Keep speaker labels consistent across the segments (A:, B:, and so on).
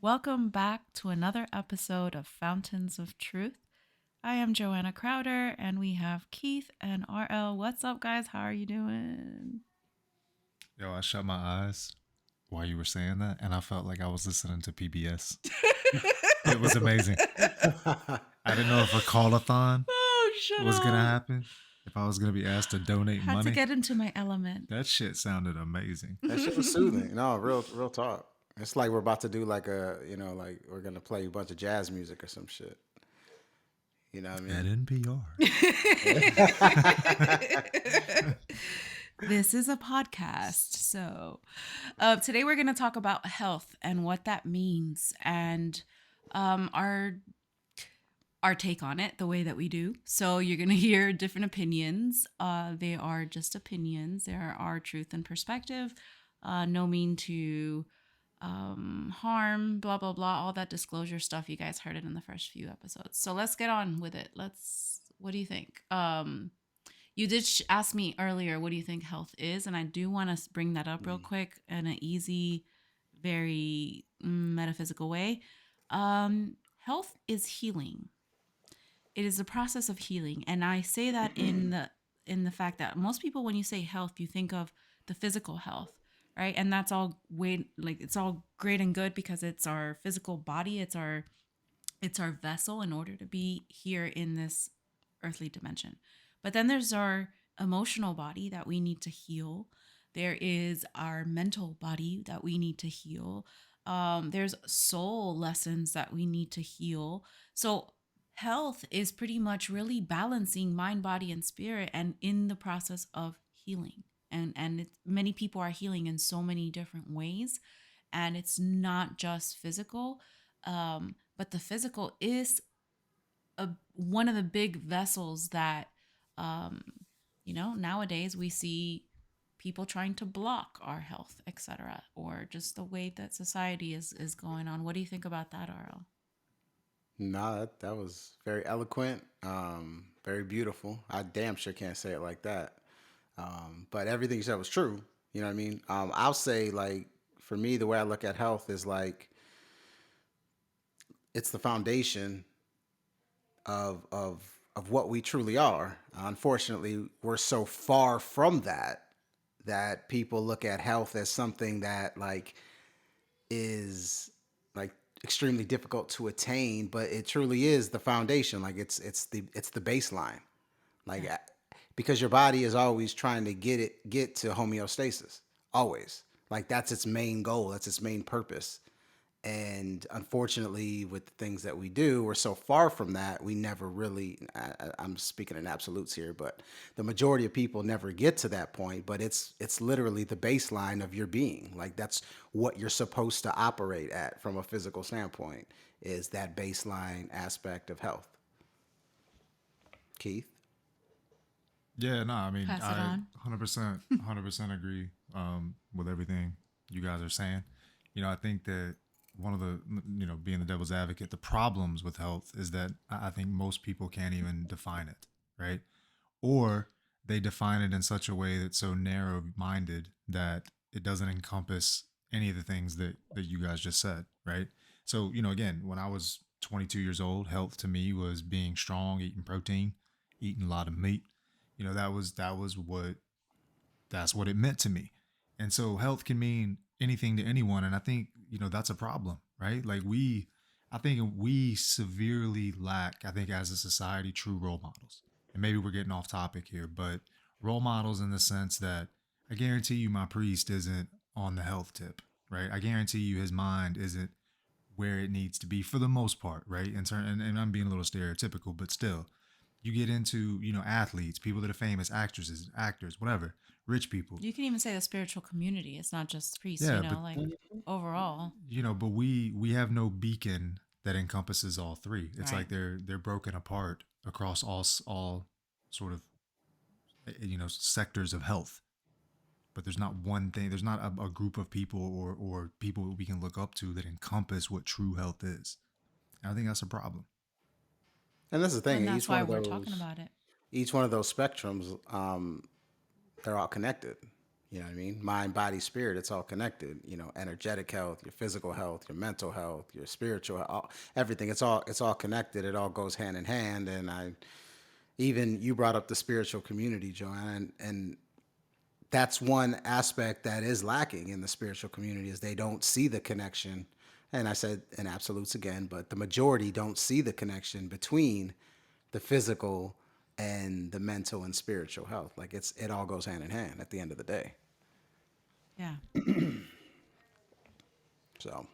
A: Welcome back to another episode of Fountains of Truth. I am Joanna Crowder and we have Keith and RL. What's up, guys? How are you doing?
B: Yo, I shut my eyes while you were saying that, and I felt like I was listening to PBS. It was amazing. I didn't know if a call-a-thon
A: Oh, shut
B: was gonna
A: up.
B: happen, if I was gonna be asked to donate
A: Had to
B: money.
A: get into my element.
B: That shit sounded amazing.
C: That shit was soothing. No, real talk. It's like we're about to do like like we're gonna play a bunch of jazz music or some shit. You know what I
B: At
C: mean?
B: NPR.
A: This is a podcast. So, today we're going to talk about health and what that means and our take on it the way that we do. So you're going to hear different opinions. They are just opinions. There are truth and perspective. No mean to harm, blah, blah, blah. All that disclosure stuff. You guys heard it in the first few episodes. So let's get on with it. What do you think? You did ask me earlier, what do you think health is? And I do want to bring that up real quick in an easy, very metaphysical way. Health is healing. It is a process of healing, and I say that in the fact that most people, when you say health, you think of the physical health, right? And that's all way like it's all great and good because it's our physical body, it's our vessel in order to be here in this earthly dimension. But then there's our emotional body that we need to heal. There is our mental body that we need to heal. There's soul lessons that we need to heal. So health is pretty much really balancing mind, body, and spirit, and in the process of healing. Many people are healing in so many different ways, and it's not just physical, but the physical is one of the big vessels that um, nowadays we see people trying to block our health, etc., or just the way that society is going on. What do you think about that, RL?
C: Nah, that was very eloquent, very beautiful. I damn sure can't say it like that. But everything you said was true. You know what I mean? I'll say like for me, the way I look at health is like it's the foundation of what we truly are. Unfortunately, we're so far from that people look at health as something that like is like extremely difficult to attain, but it truly is the foundation. Like it's the baseline. Like
A: Right.
C: because your body is always trying to get to homeostasis. Always. Like that's its main goal. That's its main purpose. And unfortunately, with the things that we do, we're so far from that. We never really. I'm speaking in absolutes here, but the majority of people never get to that point. But it's literally the baseline of your being. Like that's what you're supposed to operate at from a physical standpoint. Is that baseline aspect of health, Keith?
B: Yeah, no, I mean,
A: Pass it
B: I
A: on.
B: 100% agree with everything you guys are saying. I think that one of the, being the devil's advocate, the problems with health is that I think most people can't even define it, right? Or they define it in such a way that's so narrow minded that it doesn't encompass any of the things that you guys just said, right? So, again, when I was 22 years old, health to me was being strong, eating protein, eating a lot of meat. That's what it meant to me. And so health can mean anything to anyone. And I think, that's a problem, right? I think we severely lack, I think, as a society, true role models. And maybe we're getting off topic here, but role models in the sense that I guarantee you my priest isn't on the health tip, right? I guarantee you his mind isn't where it needs to be for the most part, right? And I'm being a little stereotypical, but still, you get into athletes, people that are famous, actresses, actors, whatever, rich people.
A: You can even say the spiritual community. It's not just priests,
B: Yeah, but
A: like overall.
B: but we have no beacon that encompasses all three. It's
A: Right.
B: like they're broken apart across all sort of sectors of health. But there's not one thing. There's not a group of people or people we can look up to that encompass what true health is. And I think that's a problem.
C: And that's the thing.
A: And that's why we're talking about it.
C: Each one of those spectrums, they're all connected. You know what I mean? Mind, body, spirit, it's all connected. You know, energetic health, your physical health, your mental health, your spiritual health, everything. It's all connected. It all goes hand in hand. And I even you brought up the spiritual community, Joanna, and that's one aspect that is lacking in the spiritual community is they don't see the connection. And I said in absolutes again, but the majority don't see the connection between the physical and the mental and spiritual health. Like it all goes hand in hand at the end of the day.
A: Yeah.
C: So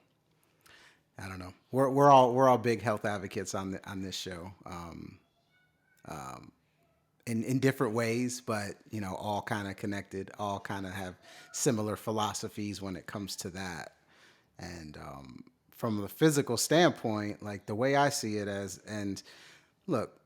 C: I don't know. We're all big health advocates on this show, in different ways, but all kind of connected. All kind of have similar philosophies when it comes to that. And from a physical standpoint, like the way I see it as, and look,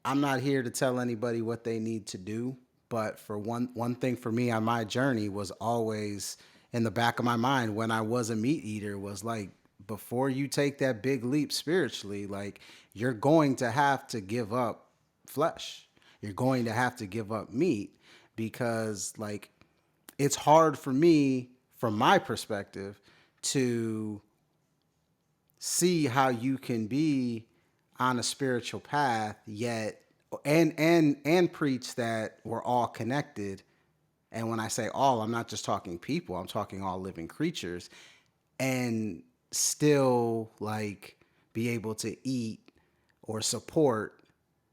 C: I'm not here to tell anybody what they need to do, but for one thing for me on my journey was always in the back of my mind when I was a meat eater was like before you take that big leap spiritually, like you're going to have to give up flesh. You're going to have to give up meat because like it's hard for me from my perspective to see how you can be on a spiritual path yet and preach that we're all connected. And when I say all, I'm not just talking people, I'm talking all living creatures, and still like be able to eat or support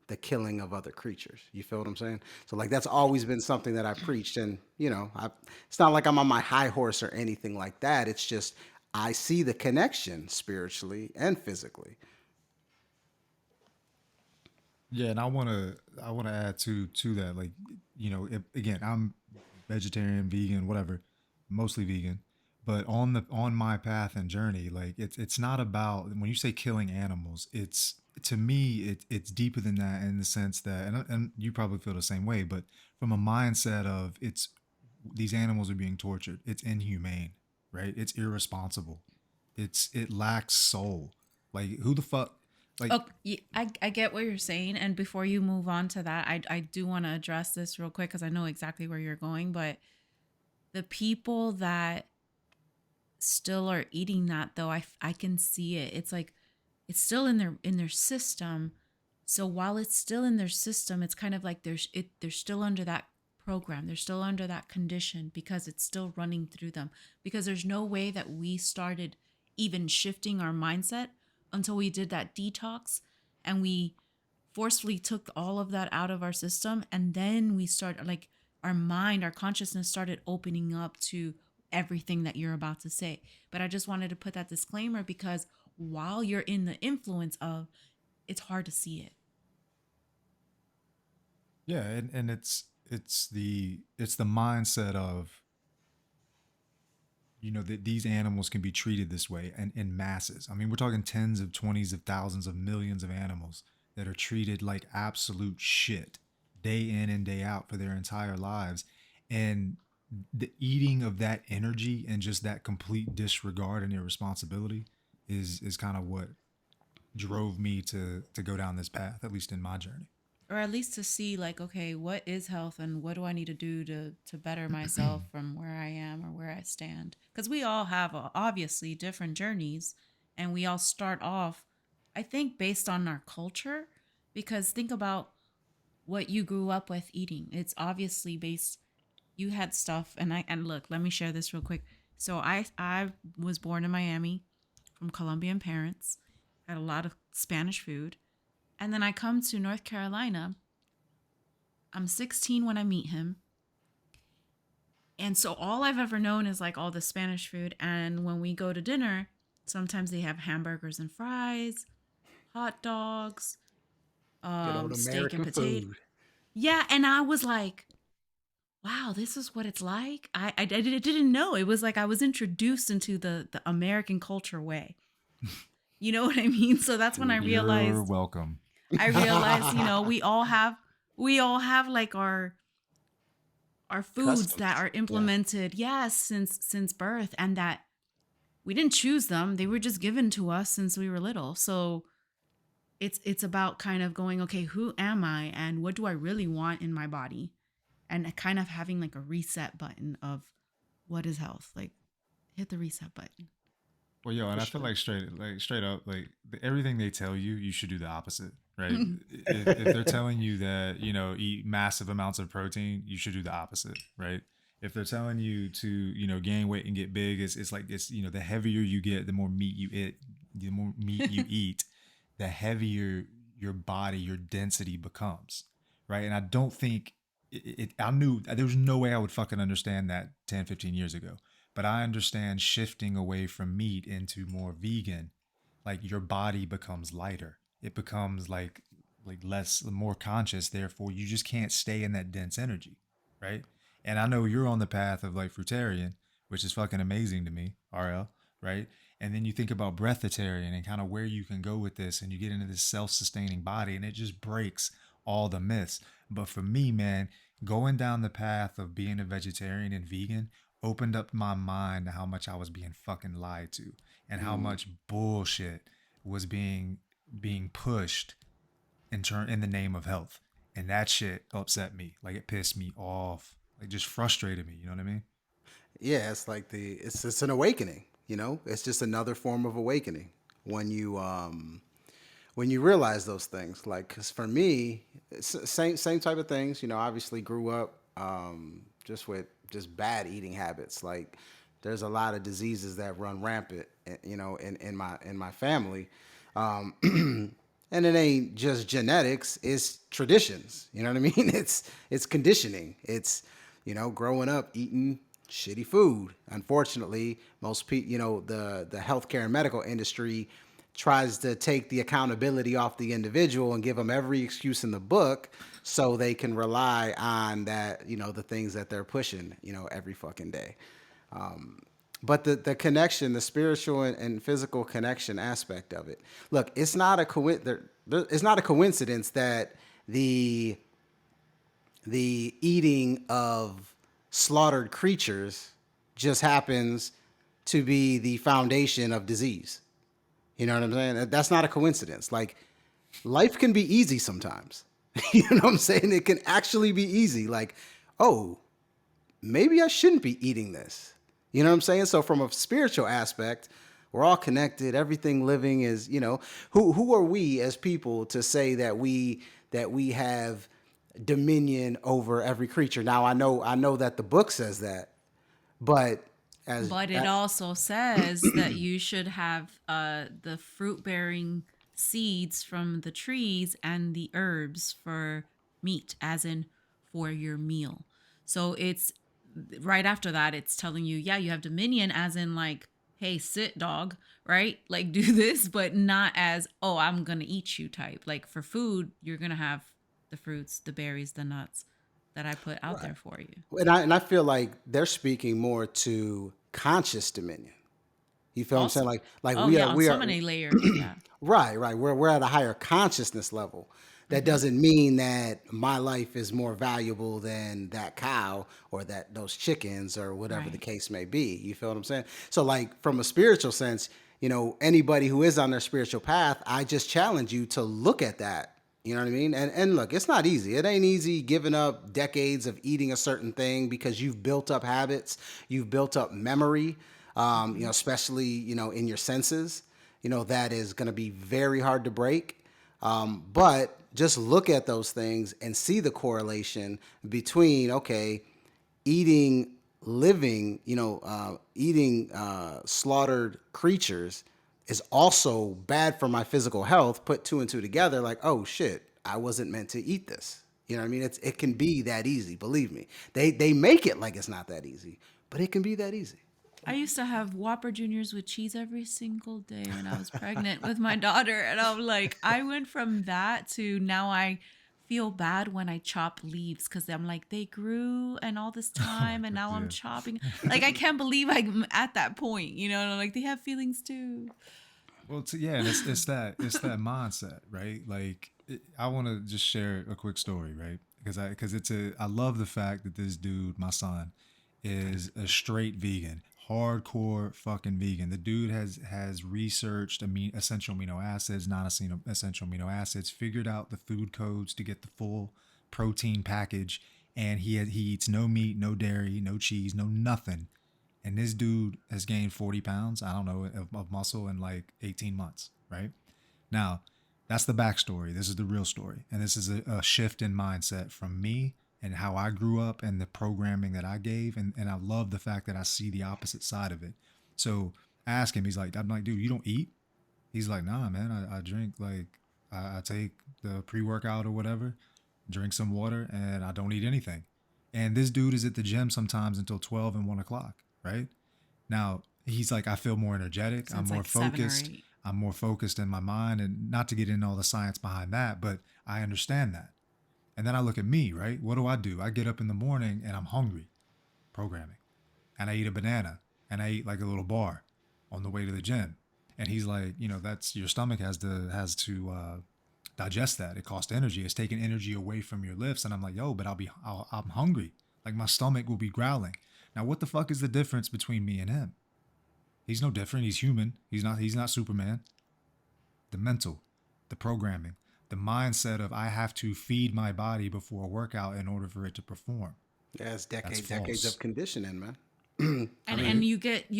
C: the killing of other creatures. You feel what I'm saying? So like that's always been something that I preached, and it's not like I'm on my high horse or anything like that. It's just I see the connection spiritually and physically.
B: Yeah, and I want to add to that, like, if, again, I'm vegetarian, vegan, whatever, mostly vegan, but on my path and journey, like it's not about when you say killing animals, it's to me it's deeper than that in the sense that, and you probably feel the same way, but from a mindset of it's these animals are being tortured, it's inhumane, right? It's irresponsible, it lacks soul. Like who the fuck, like,
A: Oh, I get what you're saying. And before you move on to that, I do want to address this real quick because I know exactly where you're going. But the people that still are eating that, though, I can see it. It's like it's still in their system. So while it's still in their system, it's kind of like they're still under that program. They're still under that condition because it's still running through them. Because there's no way that we started even shifting our mindset until we did that detox and we forcefully took all of that out of our system, and then we start like our mind, our consciousness started opening up to everything that you're about to say. But I just wanted to put that disclaimer because while you're in the influence of, it's hard to see it.
B: yeah, and it's the mindset of, that these animals can be treated this way and in masses. I mean, we're talking tens of twenties of thousands of millions of animals that are treated like absolute shit day in and day out for their entire lives. And the eating of that energy and just that complete disregard and irresponsibility is kind of what drove me to go down this path, at least in my journey.
A: Or at least to see like, okay, what is health and what do I need to do to better myself from where I am or where I stand? Because we all have obviously different journeys, and we all start off, I think, based on our culture. Because think about what you grew up with eating. It's obviously based, you had stuff, and look, let me share this real quick. So I was born in Miami from Colombian parents, had a lot of Spanish food, and then I come to North Carolina. I'm 16 when I meet him. And so all I've ever known is like all the Spanish food. And when we go to dinner, sometimes they have hamburgers and fries, hot dogs,
C: Good old
A: steak and
C: American
A: potato.
C: food.
A: Yeah. And I was like, wow, this is what it's like. I didn't know. It was like I was introduced into the American culture way. You know what I mean? So that's when
B: You're welcome.
A: I realized, we all have like our foods that
C: Customs.
A: are
C: Yeah.
A: implemented, yes, since birth, and that we didn't choose them. They were just given to us since we were little. So it's about kind of going, okay, who am I and what do I really want in my body? and kind of having like a reset button of what is health. Like hit the reset button.
B: Well, yo, and
C: For
B: I feel
C: sure.
B: like straight up, like everything they tell you, you should do the opposite, right? If they're telling you that eat massive amounts of protein, you should do the opposite, right? If they're telling you to gain weight and get big, it's like it's the heavier you get, the more meat you eat, the heavier your body, your density becomes, right? And I don't think I knew there was no way I would fucking understand that 10, 15 years ago. But I understand shifting away from meat into more vegan, like your body becomes lighter. It becomes like less more conscious, therefore you just can't stay in that dense energy, right? And I know you're on the path of like fruitarian, which is fucking amazing to me, RL, right? And then you think about breatharian and kind of where you can go with this, and you get into this self-sustaining body, and it just breaks all the myths. But for me, man, going down the path of being a vegetarian and vegan opened up my mind to how much I was being fucking lied to, and how
C: Mm.
B: much bullshit was being pushed in the name of health. And that shit upset me. Like it pissed me off. Like just frustrated me. You know what I mean?
C: Yeah, it's like it's an awakening. It's just another form of awakening when you realize those things. Like, 'cause for me, it's the same type of things. Obviously grew up just with just bad eating habits. Like, there's a lot of diseases that run rampant, in my family. Um, and it ain't just genetics; it's traditions. You know what I mean? It's conditioning. It's growing up eating shitty food. Unfortunately, most people, the healthcare and medical industry tries to take the accountability off the individual and give them every excuse in the book so they can rely on that, the things that they're pushing, every fucking day. But the connection, the spiritual and physical connection aspect of it. Look, it's not a coincidence that the the eating of slaughtered creatures just happens to be the foundation of disease. You know what I'm saying? That's not a coincidence. Like, life can be easy sometimes. You know what I'm saying? It can actually be easy. Like, oh, maybe I shouldn't be eating this. You know what I'm saying? So from a spiritual aspect, we're all connected. Everything living is, who are we as people to say that we have dominion over every creature? Now I know that the book says that, but as
A: But it also says that you should have the fruit bearing seeds from the trees and the herbs for meat, as in for your meal. So it's right after that, it's telling you, yeah, you have dominion, as in like, hey, sit, dog, right? Like, do this, but not as, oh, I'm going to eat you type. Like, for food, you're going to have the fruits, the berries, the nuts that I put out
C: right.
A: there for you.
C: And I feel like they're speaking more to conscious dominion. You feel what I'm saying?
A: Also,
C: Like
A: oh,
C: we
A: yeah,
C: are
A: on
C: we
A: so
C: are
A: many layers. Yeah.
C: right. We're at a higher consciousness level. That
A: Hmm.
C: doesn't mean that my life is more valuable than that cow or that those chickens or whatever the
A: Right.
C: case may be. You feel what I'm saying? So like from a spiritual sense, anybody who is on their spiritual path, I just challenge you to look at that. You know what I mean? And look, it's not easy. It ain't easy giving up decades of eating a certain thing because you've built up habits, you've built up memory,
A: Hmm.
C: especially, in your senses. That is going to be very hard to break. But just look at those things and see the correlation between, okay, eating eating slaughtered creatures is also bad for my physical health. Put two and two together, like, oh shit, I wasn't meant to eat this. You know what I mean? It can be that easy. Believe me. They make it like it's not that easy, but it can be that easy.
A: I used to have Whopper Juniors with cheese every single day when I was pregnant with my daughter. And I'm like, I went from that to now I feel bad when I chop leaves because I'm like, they grew and all this
B: Oh my
A: time and
B: god,
A: now I'm
B: yeah.
A: chopping. Like, I can't believe I'm at that point, and I'm like, they have feelings too.
B: Well, yeah, and it's that mindset, right? Like, I want to just share a quick story, right? Because I love the fact that this dude, my son, is a straight vegan, hardcore fucking vegan. The dude has researched essential amino acids, non-essential amino acids, figured out the food codes to get the full protein package, and he eats no meat, no dairy, no cheese, no nothing. And this dude has gained 40 pounds, I don't know, of muscle in like 18 months, right? Now, that's the backstory. This is the real story. And this is a shift in mindset from me and how I grew up and the programming that I gave. And I love the fact that I see the opposite side of it. So I ask him, I'm like, dude, you don't eat? He's like, nah, man, I drink, like, I take the pre workout or whatever, drink some water, and I don't eat anything. And this dude is at the gym sometimes until 12 and 1 o'clock, right? Now, he's like, I feel more energetic. I'm
A: Sounds
B: more
A: like 7 or
B: focused.
A: 8.
B: I'm more focused in my mind, and not to get into all the science behind that, but I understand that. And then I look at me, right? What do? I get up in the morning and I'm hungry, programming, and I eat a banana and I eat like a little bar on the way to the gym. And he's like, that's your stomach has to digest that. It costs energy. It's taking energy away from your lifts. And I'm like, yo, but I'm hungry. Like my stomach will be growling. Now, what the fuck is the difference between me and him? He's no different. He's human. He's not Superman. The mental, the programming, the mindset of I have to feed my body before a workout in order for it to perform.
C: Yeah, it's
B: That's
C: decades of
B: false.
C: conditioning, man. I
A: And
C: mean,
A: you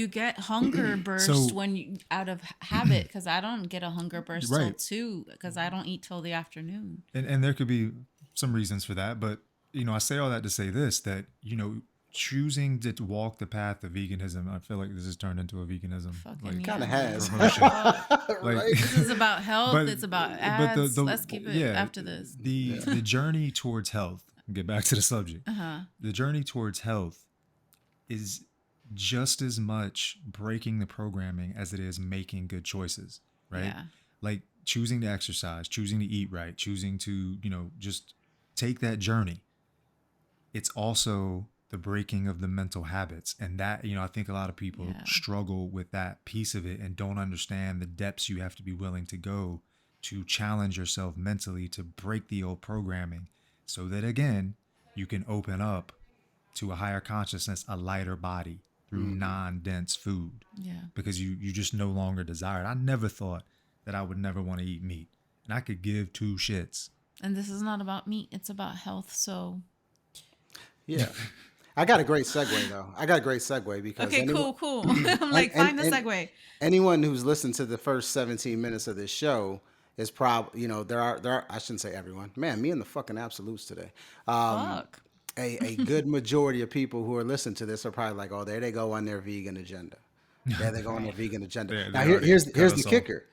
A: get hunger burst
B: So,
A: when you out of habit, because I don't get a hunger burst till
B: right.
A: 2 because I don't eat till the afternoon.
B: And there could be some reasons for that, but I say all that to say this, that choosing to walk the path of veganism, I feel like this has turned into a veganism
A: Fucking
B: like
A: yeah,
C: kind of
A: man.
C: has.
B: promotion.
A: Fuck.
B: Like
C: Right?
A: This is about health.
B: but
A: It's about
B: but
A: ads. Let's keep it after this.
B: the
C: Yeah.
B: the journey towards health, get back to the subject.
A: Uh-huh.
B: The journey towards health is just as much breaking the programming as it is making good choices, right?
A: Yeah.
B: Like choosing to exercise, choosing to eat right, choosing to, just take that journey. It's also the breaking of the mental habits. And that, I think a lot of people
A: Yeah.
B: struggle with that piece of it and don't understand the depths you have to be willing to go to challenge yourself mentally to break the old programming so that, again, you can open up to a higher consciousness, a lighter body through
C: Mhm.
B: non-dense food,
A: Yeah.
B: because you just no longer desire it. I never thought that I would never want to eat meat, and I could give two shits.
A: And this is not about meat, it's about health. So
C: Yeah. I got a great segue though. I got a great segue because
A: okay,
C: anyone
A: cool. I'm
C: and,
A: like,
C: and,
A: find the
C: and
A: segue.
C: anyone who's listened to the first 17 minutes of this show is probably, there are, I shouldn't say everyone. Man, me and the fucking absolutes today. Um,
A: Fuck.
C: a good majority of people who are listening to this are probably like, oh, there they go on their vegan agenda. There they go on their
A: Right.
C: vegan agenda.
B: They
C: Now
B: already cut
C: here's the
B: us off.
C: kicker.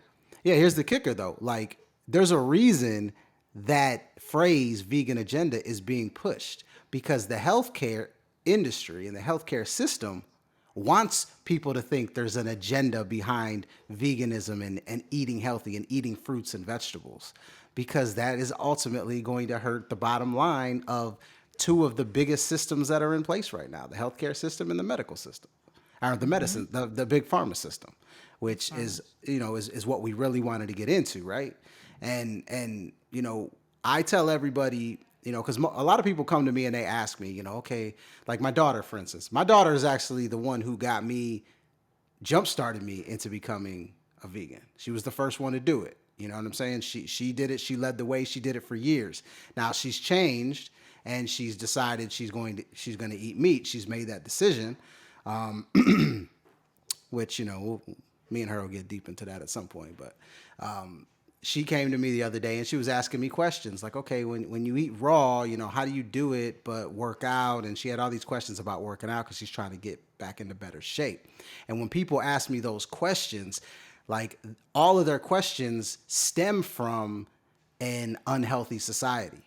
C: Yeah, here's the kicker though. Like, there's a reason that phrase vegan agenda is being pushed because the healthcare industry and the healthcare system wants people to think there's an agenda behind veganism and eating healthy and eating fruits and vegetables because that is ultimately going to hurt the bottom line of two of the biggest systems that are in place right now, the healthcare system and the medical system, or the
A: Mm-hmm.
C: medicine, the big pharma system, which is,
A: Farmers.
C: is what we really wanted to get into, right? And I tell everybody, because a lot of people come to me and they ask me, okay, like my daughter, for instance. My daughter is actually the one who got me, jump started me into becoming a vegan. She was the first one to do it. You know what I'm saying? She did it. She led the way. She did it for years. Now she's changed and she's decided she's going to eat meat. She's made that decision, which me and her will get deep into that at some point. But she came to me the other day and she was asking me questions like, okay, when you eat raw, how do you do it but work out? And she had all these questions about working out because she's trying to get back into better shape. And when people ask me those questions, like all of their questions stem from an unhealthy society.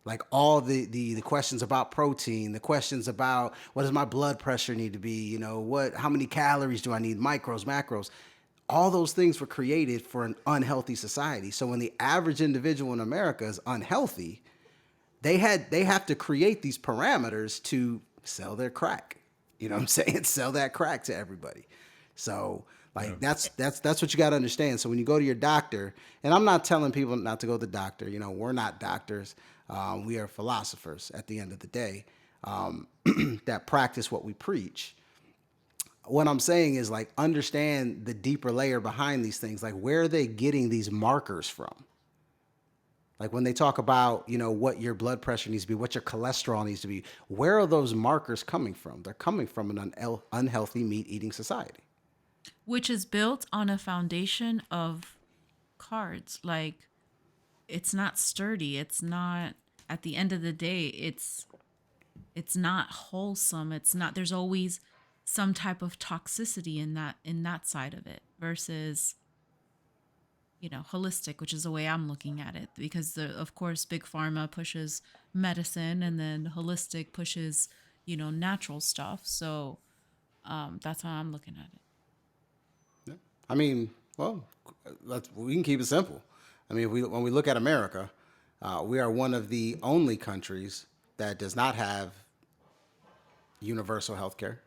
C: Like all the questions about protein, the questions about what does my blood pressure need to be, how many calories do I need, micros, macros. All those things were created for an unhealthy society. So when the average individual in America is unhealthy, they have to create these parameters to sell their crack. You know what I'm saying? Sell that crack to everybody. So
B: Yeah.
C: like that's what you got to understand. So when you go to your doctor, and I'm not telling people not to go to the doctor. We're not doctors. We are philosophers at the end of the day that practice what we preach. What I'm saying is like understand the deeper layer behind these things. Like where are they getting these markers from? Like when they talk about, what your blood pressure needs to be, what your cholesterol needs to be, where are those markers coming from? They're coming from an unhealthy meat eating society.
A: Which is built on a foundation of cards. Like, it's not sturdy. It's not, at the end of the day, it's not wholesome. It's not, there's always some type of toxicity in that side of it versus, holistic, which is the way I'm looking at it, because of course big pharma pushes medicine and then holistic pushes, natural stuff. So that's how I'm looking at it.
C: Yeah. I mean, well, we can keep it simple. I mean, when we look at America, we are one of the only countries that does not have universal health care,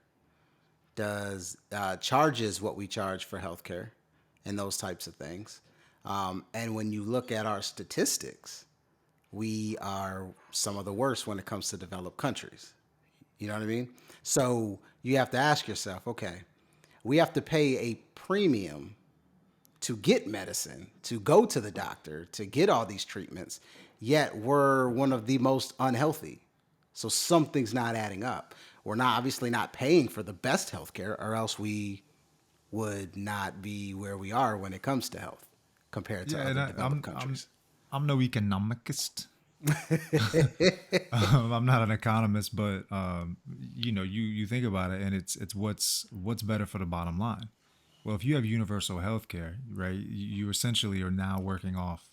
C: does charges what we charge for healthcare and those types of things. And when you look at our statistics, we are some of the worst when it comes to developed countries. You know what I mean? So you have to ask yourself, okay, we have to pay a premium to get medicine, to go to the doctor, to get all these treatments, yet we're one of the most unhealthy. So something's not adding up. We're not obviously not paying for the best healthcare, or else we would not be where we are when it comes to health compared to
B: Yeah, and
C: other
B: I,
C: developed countries.
B: I'm no economicist. I'm not an economist, but you think about it, and it's what's better for the bottom line. Well, if you have universal health care, right, you essentially are now working off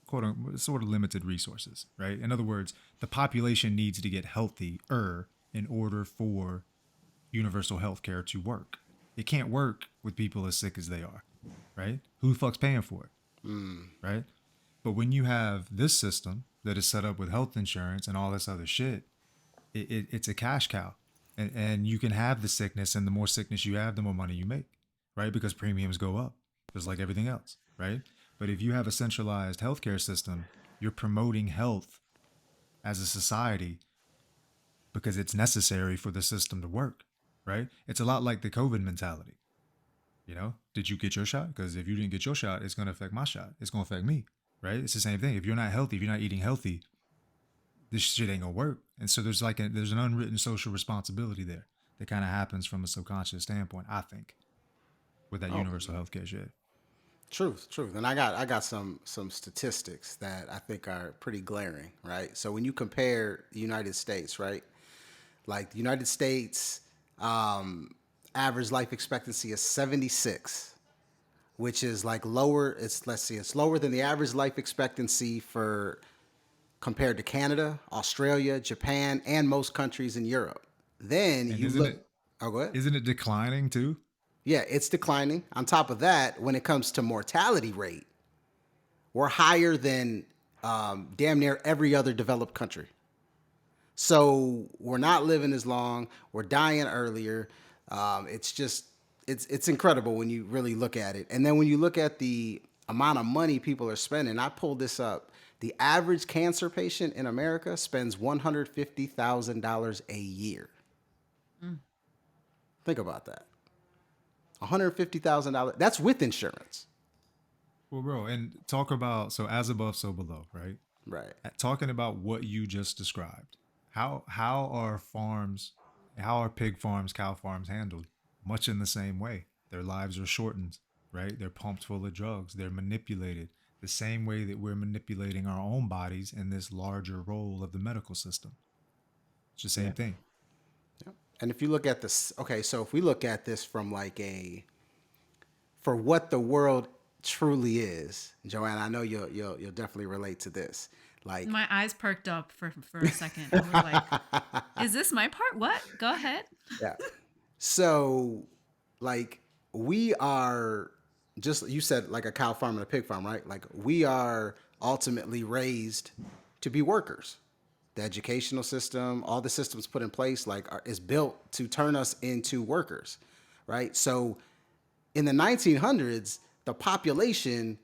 B: quote unquote sort of limited resources, right? In other words, the population needs to get healthier in order for universal health care to work. It can't work with people as sick as they are, right? Who the fuck's paying for it, right? But when you have this system that is set up with health insurance and all this other shit, it's a cash cow. And you can have the sickness, and the more sickness you have, the more money you make, right? Because premiums go up, just like everything else, right? But if you have a centralized healthcare system, you're promoting health as a society because it's necessary for the system to work, right? It's a lot like the COVID mentality. Did you get your shot? Because if you didn't get your shot, it's going to affect my shot. It's going to affect me, right? It's the same thing. If you're not healthy, if you're not eating healthy, this shit ain't gonna work. And so there's an unwritten social responsibility there that kind of happens from a subconscious standpoint, I think, with that
C: Oh,
B: universal healthcare shit.
C: truth. And I got some statistics that I think are pretty glaring, right? So when you compare the United States, right? Like the United States, average life expectancy is 76, which is like lower. It's lower than the average life expectancy for compared to Canada, Australia, Japan, and most countries in Europe. Then
B: And
C: you
B: isn't
C: look.
B: it
C: Oh, go ahead.
B: isn't it declining too?
C: Yeah, it's declining. On top of that, when it comes to mortality rate, we're higher than damn near every other developed country. So we're not living as long. We're dying earlier. It's just it's incredible when you really look at it. And then when you look at the amount of money people are spending, I pulled this up. The average cancer patient in America spends $150,000 a year.
A: Mm.
C: Think about that. $150,000. That's with insurance.
B: Well, bro, and talk about so as above, so below, right?
C: Right.
B: Talking about what you just described. How are farms, how are pig farms, cow farms handled? Much in the same way. Their lives are shortened, right? They're pumped full of drugs. They're manipulated the same way that we're manipulating our own bodies in this larger role of the medical system. It's the
C: Yeah.
B: same thing.
C: Yep. And if you look at this, okay, so if we look at this from like for what the world truly is, Joanne, I know you'll definitely relate to this. Like,
A: My eyes perked up for a second. I was like, is this my part? What? Go ahead.
C: yeah. So, like, we are just you said like a cow farm and a pig farm, right? Like, we are ultimately raised to be workers. The educational system, all the systems put in place, is built to turn us into workers, right? So, in the 1900s, the population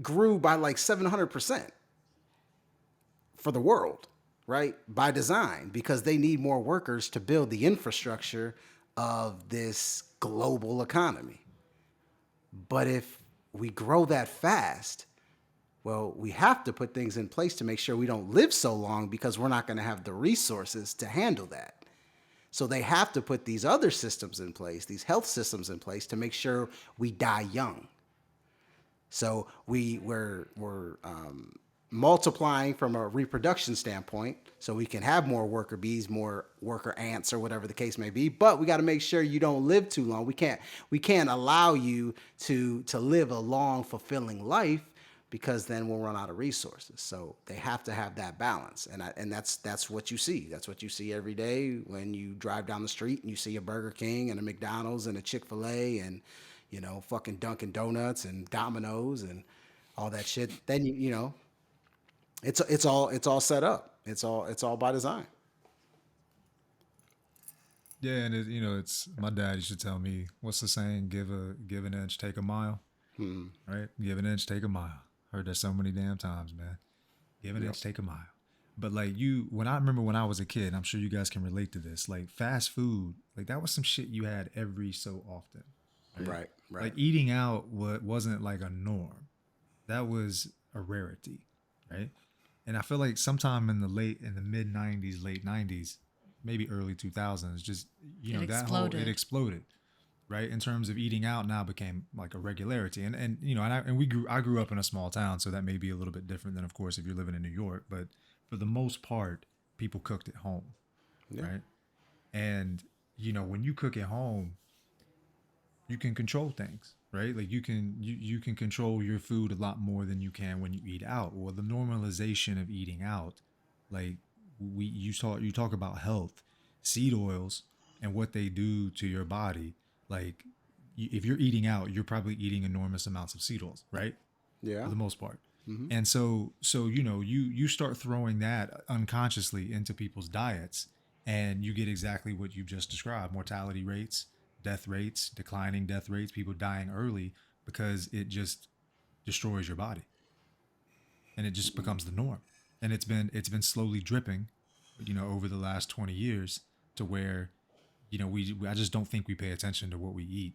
C: grew by like 700% for the world, right? By design, because they need more workers to build the infrastructure of this global economy. But if we grow that fast, Well, we have to put things in place to make sure we don't live so long because we're not going to have the resources to handle that. So they have to put these other systems in place, these health systems in place to make sure we die young. So we're multiplying from a reproduction standpoint, so we can have more worker bees, more worker ants, or whatever the case may be. But we got to make sure you don't live too long. We can't allow you to live a long, fulfilling life because then we'll run out of resources. So they have to have that balance, and that's what you see. That's what you see every day when you drive down the street and you see a Burger King and a McDonald's and a Chick-fil-A and fucking Dunkin' Donuts and Domino's and all that shit. Then it's all set up. It's all by design.
B: Yeah, and it's my dad used to tell me, what's the saying? Give an inch, take a mile. Right? Give an inch, take a mile. Heard that so many damn times, man. Give an inch, take a mile. But like when I remember when I was a kid, I'm sure you guys can relate to this. Like fast food, like that was some shit you had every so often.
C: Right.
B: Like eating out wasn't like a norm. That was a rarity, right? And I feel like sometime in the mid '90s, late '90s, maybe early 2000s, just
A: It
B: that whole
A: exploded.
B: it exploded, right? In terms of eating out, now became like a regularity, and I grew up in a small town, so that may be a little bit different than, of course, if you're living in New York. But for the most part, people cooked at home,
C: Yeah.
B: right? And when you cook at home, you can control things, right? Like you can control your food a lot more than you can when you eat out. Well, the normalization of eating out, like you talk about health, seed oils and what they do to your body. Like if you're eating out, you're probably eating enormous amounts of seed oils, right?
C: Yeah.
B: For the most part. And so you start throwing that unconsciously into people's diets, and you get exactly what you just described: mortality rates, death rates, declining death rates, people dying early because it just destroys your body, and it just becomes the norm. And it's been slowly dripping, over the last 20 years to where I just don't think we pay attention to what we eat,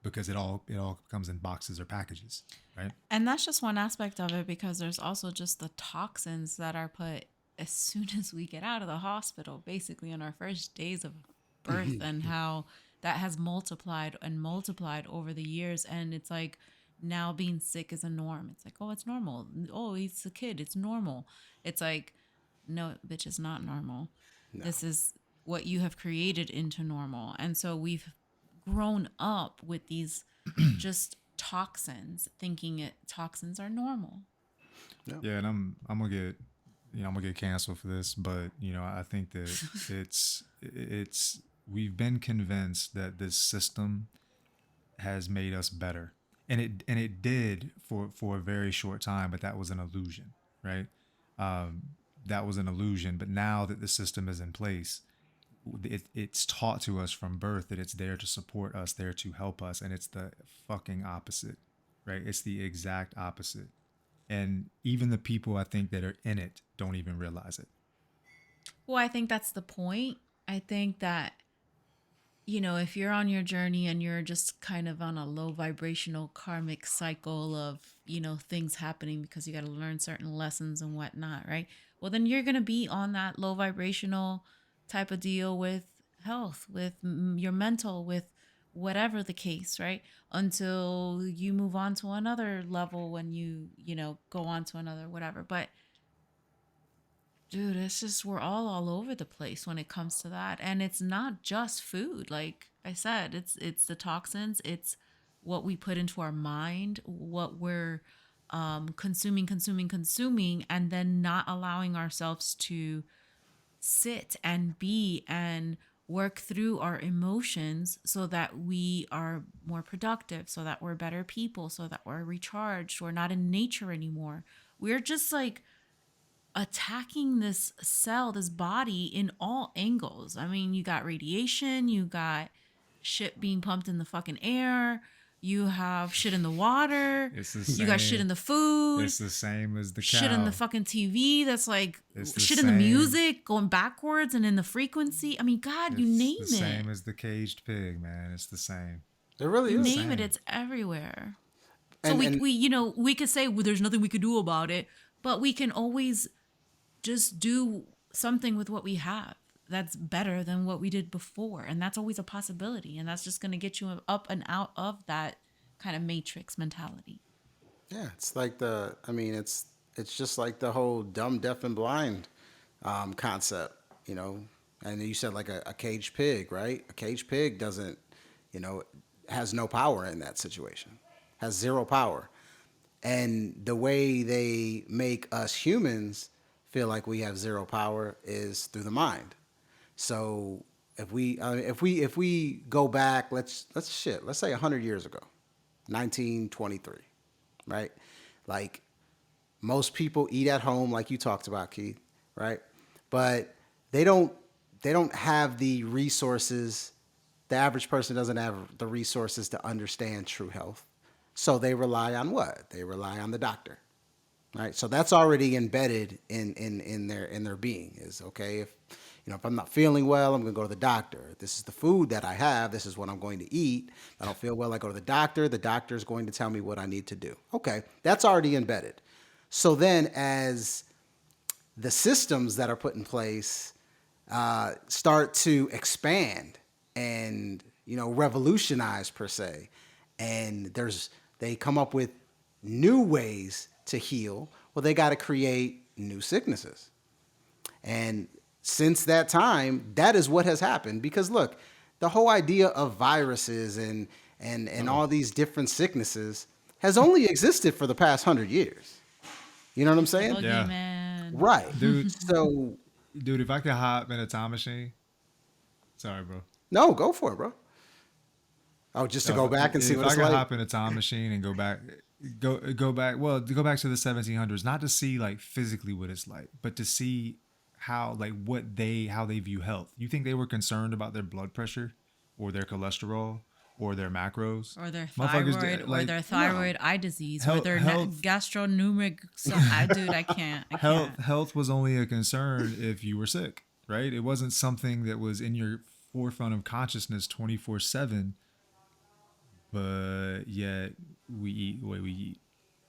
B: because it all comes in boxes or packages, right?
A: And that's just one aspect of it, because there's also just the toxins that are put as soon as we get out of the hospital, basically on our first days of birth, and how that has multiplied and multiplied over the years. And it's like now being sick is a norm. It's like, oh, it's normal. Oh, he's a kid. It's normal. It's like, no, bitch, it's not normal. This is what you have created into normal. And so we've grown up with these just toxins, thinking toxins are normal.
B: Yeah, and I'm gonna get I'm gonna get canceled for this, but I think that it's we've been convinced that this system has made us better, and it did for a very short time, but that was an illusion, right? Um, that was an illusion. But now that the system is in place, it's taught to us from birth that it's there to support us, there to help us, and it's the fucking opposite, right? It's the exact opposite. And even the people I think that are in it don't even realize it.
A: Well, I think that's the point. I think that, if you're on your journey and you're just kind of on a low vibrational karmic cycle of, things happening because you got to learn certain lessons and whatnot, right? Well, then you're going to be on that low vibrational type of deal with health, with your mental, with whatever the case, right? Until you move on to another level when you go on to another whatever. But dude, it's just we're all over the place when it comes to that. And it's not just food. Like I said, it's the toxins, it's what we put into our mind, what we're consuming, and then not allowing ourselves to sit and be and work through our emotions so that we are more productive, so that we're better people, so that we're recharged. We're not in nature anymore. We're just like attacking this cell, this body in all angles. I mean, you got radiation, you got shit being pumped in the fucking air, you have shit in the water,
B: It's the
A: you got shit
B: same.
A: in the food,
B: It's the same as the cow.
A: shit in the fucking TV that's like
B: It's the
A: shit in the
B: same.
A: music going backwards and in the frequency. I mean, God, you name
B: It's the same
A: it.
B: as the caged pig, man. It's the same.
C: It really
A: You
C: is.
A: name it,
B: Same.
A: it's everywhere. So
C: And
A: we could say, well, there's nothing we could do about it, but we can always just do something with what we have that's better than what we did before. And that's always a possibility. And that's just going to get you up and out of that kind of matrix mentality.
C: yeah, it's like it's just like the whole dumb, deaf, and blind concept, you know. And you said like a caged pig, right? A caged pig doesn't, you know, has no power in that situation, has zero power. And the way they make us humans feel like we have zero power is through the mind. So if we go back, let's say 100 years ago, 1923, right? Like most people eat at home, like you talked about, Keith, right? But they don't they don't have the resources. The average person doesn't have the resources to understand true health. So they rely on what? They rely on the doctor. Right? So that's already embedded in their being is okay, if I'm not feeling well, I'm gonna go to the doctor. This is the food that I have, this is what I'm going to eat. If I don't feel well, I go to the doctor is going to tell me what I need to do. Okay, that's already embedded. So then as the systems that are put in place start to expand and revolutionize per se, and they come up with new ways to heal. Well, they got to create new sicknesses, and since that time, that is what has happened. Because look, the whole idea of viruses and all these different sicknesses has only existed for the past 100 years. You know what I'm saying?
B: Yeah.
A: Boogeyman.
C: Right.
B: Dude,
C: So
B: dude, if I could hop in a time machine, sorry, bro.
C: no, go for it, bro. Oh, just to go back and see
B: if
C: what
B: I
C: it's
B: could
C: like.
B: hop in a time machine and go back, go back to the 1700s, not to see like physically what it's like, but to see how how they view health. You think they were concerned about their blood pressure or their cholesterol or their macros
A: Or their
B: Motherfuckers
A: thyroid,
B: did-
A: or
B: like,
A: their thyroid eye disease, or
B: Health-
A: their
B: health-
A: gastronomic. Dude, I can't.
B: health was only a concern if you were sick, right? It wasn't something that was in your forefront of consciousness 24/7, but yet we eat the way we eat,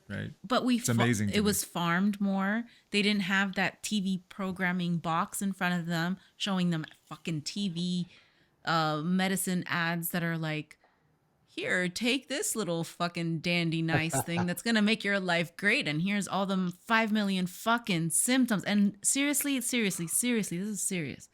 B: right?
A: But
B: It's amazing to
A: it
B: me.
A: was farmed more. They didn't have that TV programming box in front of them showing them fucking TV medicine ads that are like, here, take this little fucking dandy nice thing that's gonna make your life great, and here's all them 5 million fucking symptoms. And seriously, this is serious.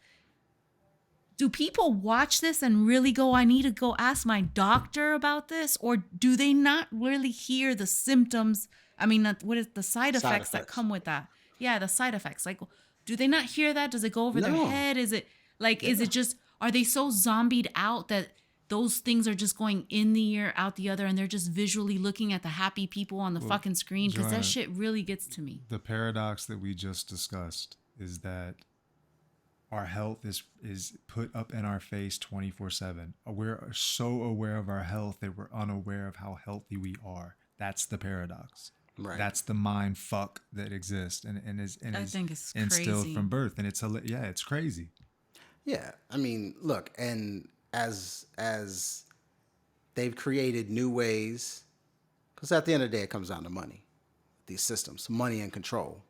A: Do people watch this and really go, I need to go ask my doctor about this? Or do they not really hear the symptoms? I mean, what is the side effects that come with that? Yeah, the side effects. Like, do they not hear that? Does it go over their
C: No.
A: head? Is it like, is it just, are they so zombied out that those things are just going in the ear, out the other, and they're just visually looking at the happy people on the fucking screen? Because
B: Joanna,
A: that shit really gets to me.
B: The paradox that we just discussed is that our health is put up in our face 24/7. We're so aware of our health that we're unaware of how healthy we are. That's the paradox.
C: Right.
B: That's the mind fuck that exists and is
A: I think it's
B: instilled
A: crazy.
B: from birth, and it's crazy.
C: Yeah, I mean, look, and as they've created new ways, because at the end of the day, it comes down to money. These systems, money and control,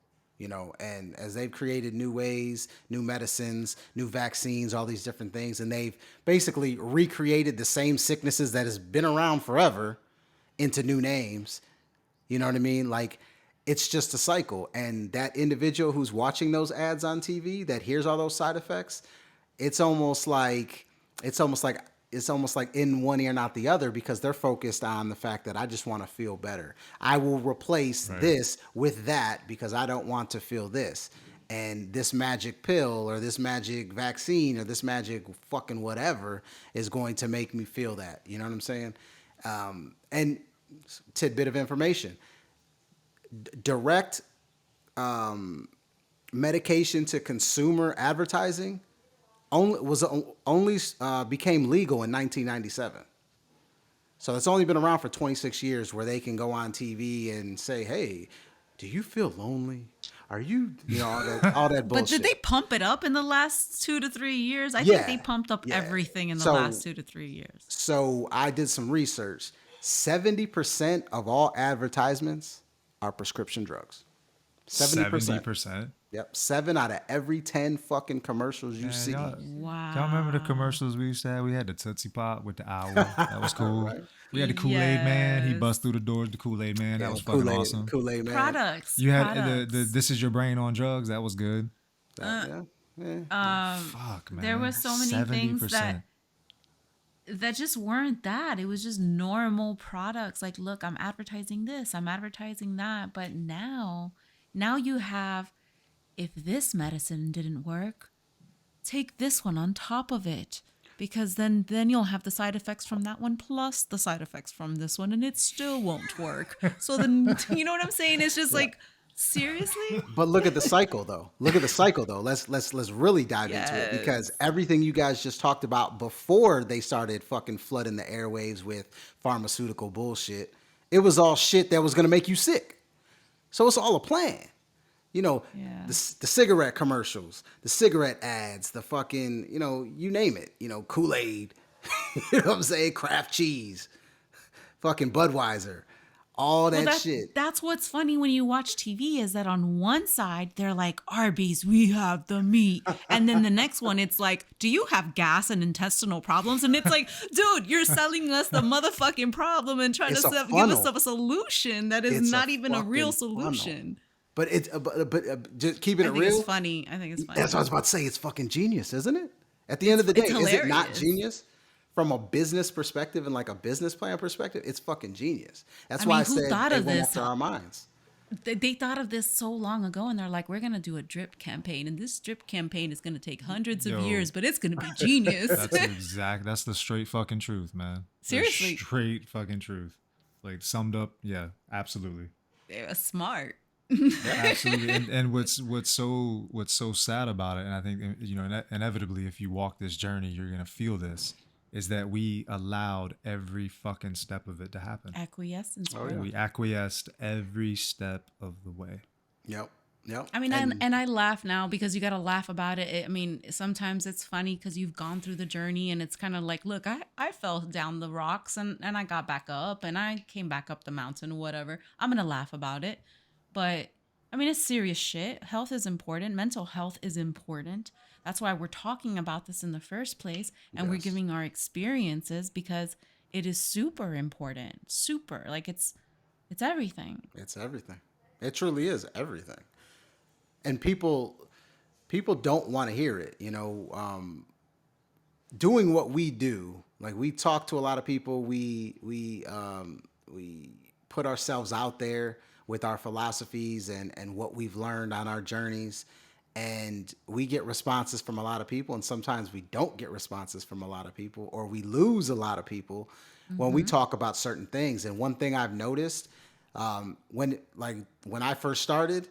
C: and as they've created new ways, new medicines, new vaccines, all these different things, and they've basically recreated the same sicknesses that has been around forever into new names. You know what I mean? Like, it's just a cycle. And that individual who's watching those ads on TV that hears all those side effects, it's almost like in one ear, not the other, because they're focused on the fact that I just want to feel better. I will replace this with that because I don't want to feel this. And this magic pill or this magic vaccine or this magic fucking whatever is going to make me feel that. You know what I'm saying? And tidbit of information. Direct medication to consumer advertising only became legal in 1997. So it's only been around for 26 years where they can go on TV and say, "Hey, do you feel lonely? Are you, all that bullshit."
A: But did they pump it up in the last 2 to 3 years? I
C: Yeah,
A: think they pumped up
C: yeah.
A: everything in the
C: So-
A: last 2 to 3 years.
C: So I did some research. 70% of all advertisements are prescription drugs. 70%.
B: 70%.
C: Yep. 7 out of every 10 fucking commercials you
B: Man,
C: see.
B: y'all remember the
A: Wow.
B: commercials we used to have? We had the Tootsie Pop with the owl. That was cool.
C: Right.
B: We had the Kool-Aid Man. He
A: Yes.
B: bust through the doors, the Kool-Aid Man. That
C: Yeah,
B: was fucking
C: Kool-Aid,
B: awesome.
C: Kool-Aid Man.
A: Products.
B: You had the
A: Products.
B: This Is Your Brain on Drugs. That was good.
C: That,
A: Uh,
C: yeah. Yeah.
B: Fuck,
A: there were
B: man.
A: so many things
B: 70%.
A: that just weren't that. It was just normal products. Like, look, I'm advertising this, I'm advertising that. But now you have, if this medicine didn't work, take this one on top of it. Because then you'll have the side effects from that one plus the side effects from this one, and it still won't work. So then, you know what I'm saying? It's just like, seriously?
C: But look at the cycle though. Look at the cycle though. Let's really dive into it, because
A: Yes.
C: everything you guys just talked about before they started fucking flooding the airwaves with pharmaceutical bullshit, it was all shit that was going to make you sick. So it's all a plan. You know,
A: Yeah.
C: the cigarette commercials, the cigarette ads, the fucking, you name it, Kool-Aid, you know what I'm saying? Kraft cheese, fucking Budweiser, all
A: Well,
C: that shit.
A: that's what's funny when you watch TV is that on one side they're like, Arby's, we have the meat, and then the next one it's like, do you have gas and intestinal problems? And it's like, dude, you're selling us the motherfucking problem and trying
C: It's
A: to
C: a
A: give us
C: funnel.
A: a solution that is
C: It's a
A: not even a real
C: fucking funnel.
A: solution.
C: But it's just keeping
A: I
C: it
A: think
C: real.
A: it's funny. I think it's funny.
C: That's what I was about to say. It's fucking genius, isn't it? At the end of the day,
A: It's
C: is it not
A: hilarious.
C: genius? From a business perspective and like a business plan perspective, it's fucking genius. That's
A: I
C: why
A: mean,
C: I
A: who
C: said
A: thought
C: they
A: of
C: went
A: this?
C: after our minds.
A: They thought of this so long ago, and they're like, we're gonna do a drip campaign, and this drip campaign is gonna take hundreds of
B: Yo.
A: years, but it's gonna be genius.
B: That's the straight fucking truth, man. The
A: Seriously.
B: straight fucking truth. Like summed up, yeah, absolutely.
A: They were smart.
B: Absolutely. And what's so sad about it, and I think inevitably if you walk this journey, you're gonna feel this, is that we allowed every fucking step of it to happen.
A: Acquiescence.
C: Oh,
A: bro.
C: yeah.
B: We acquiesced every step of the way.
C: Yep. Yep.
A: I mean, and I laugh now because you got to laugh about it. I mean, sometimes it's funny because you've gone through the journey and it's kind of like, look, I fell down the rocks and I got back up and I came back up the mountain, whatever. I'm going to laugh about it. But I mean, it's serious shit. Health is important. Mental health is important. That's why we're talking about this in the first place. And we're
C: Yes.
A: giving our experiences because it is super important. Super. Like it's everything.
C: It's everything. It truly is everything. And people don't want to hear it. Doing what we do, like we talk to a lot of people, we put ourselves out there with our philosophies and what we've learned on our journeys, and we get responses from a lot of people, and sometimes we don't get responses from a lot of people, or we lose a lot of people when we talk about certain things. And one thing I've noticed, when I first started,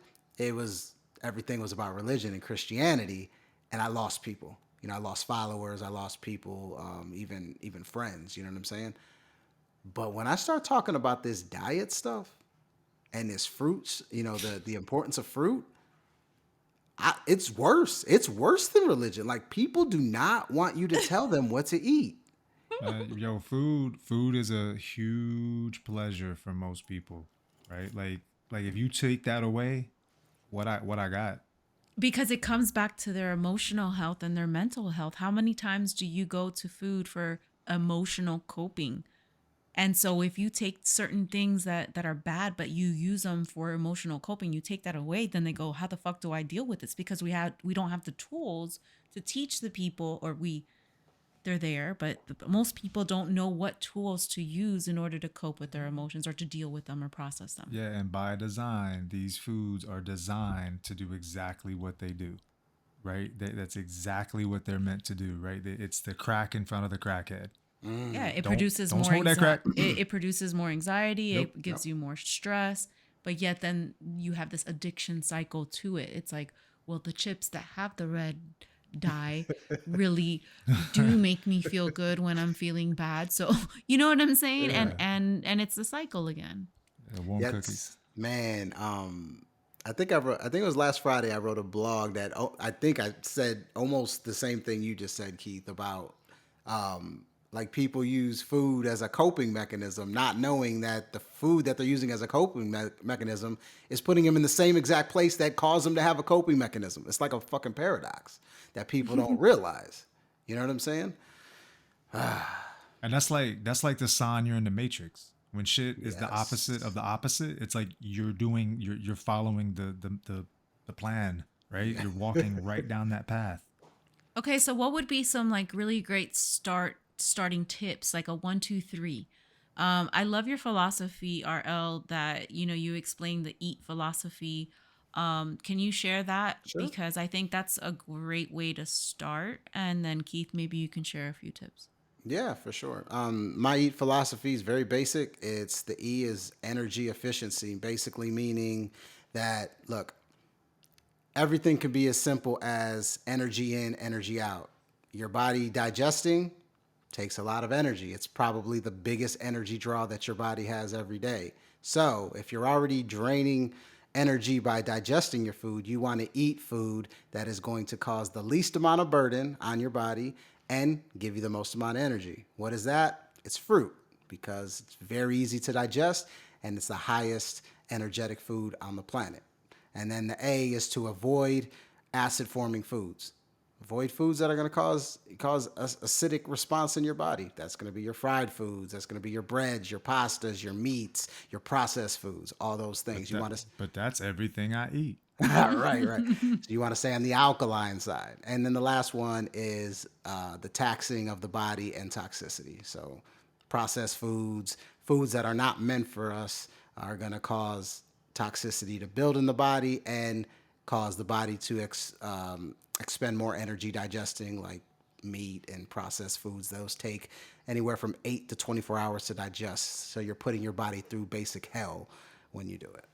C: everything was about religion and Christianity, and I lost people. I lost followers, I lost people, even friends. You know what I'm saying? But when I start talking about this diet stuff and this fruits, the importance of fruit, it's worse. It's worse than religion. Like, people do not want you to tell them what to eat.
B: Food is a huge pleasure for most people, right? Like if you take that away, what I got.
A: Because it comes back to their emotional health and their mental health. How many times do you go to food for emotional coping? And so if you take certain things that are bad, but you use them for emotional coping, you take that away, then they go, how the fuck do I deal with this? Because we don't have the tools to teach the people, or they're there, but most people don't know what tools to use in order to cope with their emotions or to deal with them or process them.
B: Yeah, and by design, these foods are designed to do exactly what they do, right? That's exactly what they're meant to do, right? It's the crack in front of the crackhead.
A: Yeah, it
B: Don't-
A: produces
B: don't
A: more
B: smoke that crack.
A: It produces more anxiety.
B: Yep,
A: It gives you more stress. But yet then you have this addiction cycle to it. It's like, well, the chips that have the red dye really do make me feel good when I'm feeling bad. So you know what I'm saying?
B: Yeah.
A: And it's the cycle again.
B: Warm
C: Yes,
B: cookies.
C: man. I think it was last Friday. I wrote a blog that I think I said almost the same thing you just said, Keith, about Like people use food as a coping mechanism, not knowing that the food that they're using as a coping mechanism is putting them in the same exact place that caused them to have a coping mechanism. It's like a fucking paradox that people don't realize. You know what I'm saying?
B: And that's like the sign you're in the matrix. When shit is the opposite of
C: Yes.
B: the opposite, it's like you're following the plan, right? You're walking right down that path.
A: Okay, so what would be some like really great starting tips, like a one, two, three? I love your philosophy, RL, that you explain the eat philosophy. Can you share that?
C: Sure.
A: Because I think that's a great way to start. And then Keith, maybe you can share a few tips.
C: Yeah, for sure. My eat philosophy is very basic. It's the E is energy efficiency, basically meaning that look, everything can be as simple as energy in, energy out. Your body digesting takes a lot of energy. It's probably the biggest energy draw that your body has every day. So, if you're already draining energy by digesting your food, you want to eat food that is going to cause the least amount of burden on your body and give you the most amount of energy. What is that? It's fruit because it's very easy to digest and it's the highest energetic food on the planet. And then the A is to avoid acid forming foods. Avoid foods that are going to cause acidic response in your body. That's going to be your fried foods. That's going to be your breads, your pastas, your meats, your processed foods. All those
B: But
C: things. You
B: that
C: want to
B: but that's everything I eat.
C: right, right. So you want to stay on the alkaline side. And then the last one is the taxing of the body and toxicity. So processed foods, foods that are not meant for us, are going to cause toxicity to build in the body and cause the body to expend more energy digesting, like meat and processed foods. Those take anywhere from 8 to 24 hours to digest. So you're putting your body through basic hell when you do it.